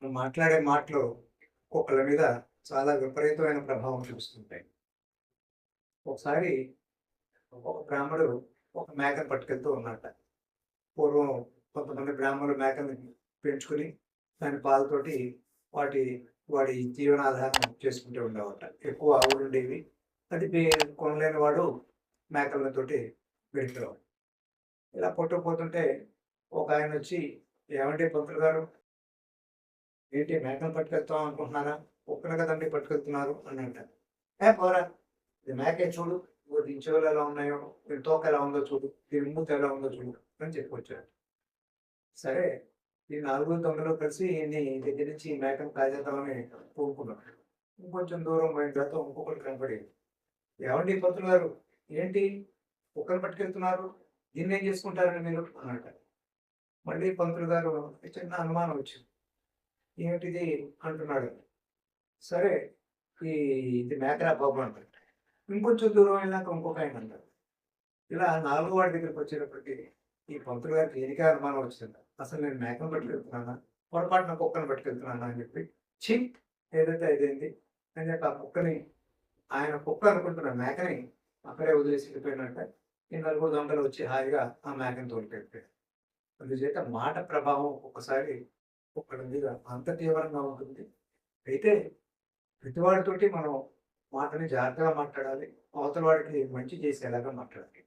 మనం మాట్లాడే మాటలు ఒక్కొక్కళ్ళ మీద చాలా విపరీతమైన ప్రభావం చూపిస్తుంటాయి. ఒకసారి ఒక బ్రాహ్మడు ఒక మేకను పట్టుకెళ్తూ ఉన్నట్ట. పూర్వం కొంతమంది బ్రాహ్మణులు మేకని పెంచుకుని దాని పాలతోటి వాటి వాడి జీవనాధారం చేసుకుంటూ ఉండేవాట. ఎక్కువ ఆవులు ఉండేవి. అది కొనలేని వాడు మేకలతోటి గడిపేవాడు. ఇలా పుట్టకపోతుంటే ఒక ఆయన వచ్చి, "ఏమండి పంతులు గారు, ఏంటి మేకను పట్టుకెళ్తాం అనుకుంటున్నారా? కుక్కను కదండి పట్టుకెళ్తున్నారు" అని అంటారు. పోరా, ఇది మేకే చూడు, ఇగో దీని చెవులు ఎలా ఉన్నాయో, దీని తోక ఎలా ఉందో చూడు, దీని మూతి ఎలా ఉందో చూడు అని చెప్పుకొచ్చాడు. సరే, ఈ నలుగురు దొంగలు కలిసి ఈయన్ని దగ్గర నుంచి ఈ మేకను కాజేద్దామని పూనుకున్నాడు. ఇంకొంచెం దూరం పోయిన తర్వాత ఇంకొకటి కనపడి, "ఏవండి పంతులు గారు, ఏంటి కుక్కను పట్టుకెళ్తున్నారు? దీన్ని ఏం చేసుకుంటారండి మీరు" అని అంటారు. మళ్ళీ పంతులు గారు చిన్న అనుమానం వచ్చింది. ఏమిటిది అంటున్నాడు. సరే, ఈ ఇది మేకరా బాబు అంటాడు. ఇంకొంచెం దూరం వెళ్ళాక ఇంకొక ఆయన అంటారు. ఇలా నాలుగో వాడి దగ్గరికి వచ్చేటప్పటికి ఈ పంతులు గారికి దేనికే అనుమానం వచ్చింది. అసలు నేను మేకను పట్టుకెళ్తున్నానా, పొరపాటున కుక్కను పట్టుకెళ్తున్నానా అని చెప్పి, ఛీ, ఏదైతే అదైంది అని చెప్పి ఆ కుక్కని, ఆయన కుక్క అనుకుంటున్న మేకని అక్కడే వదిలేసి వెళ్ళిపోయినట్ట. ఈ నలుగురు దొంగలు వచ్చి హాయిగా ఆ మేకని తోలుకెళ్ళిపోయారు. అందుచేత మాట ప్రభావం ఒక్కొక్కసారి ఒకరి మీద అంత తీవ్రంగా ఉంటుంది. అయితే ప్రతివాడితోటి మనం మాటని జాగ్రత్తగా మాట్లాడాలి. అవతల వాడికి మంచి చేసేలాగా మాట్లాడాలి.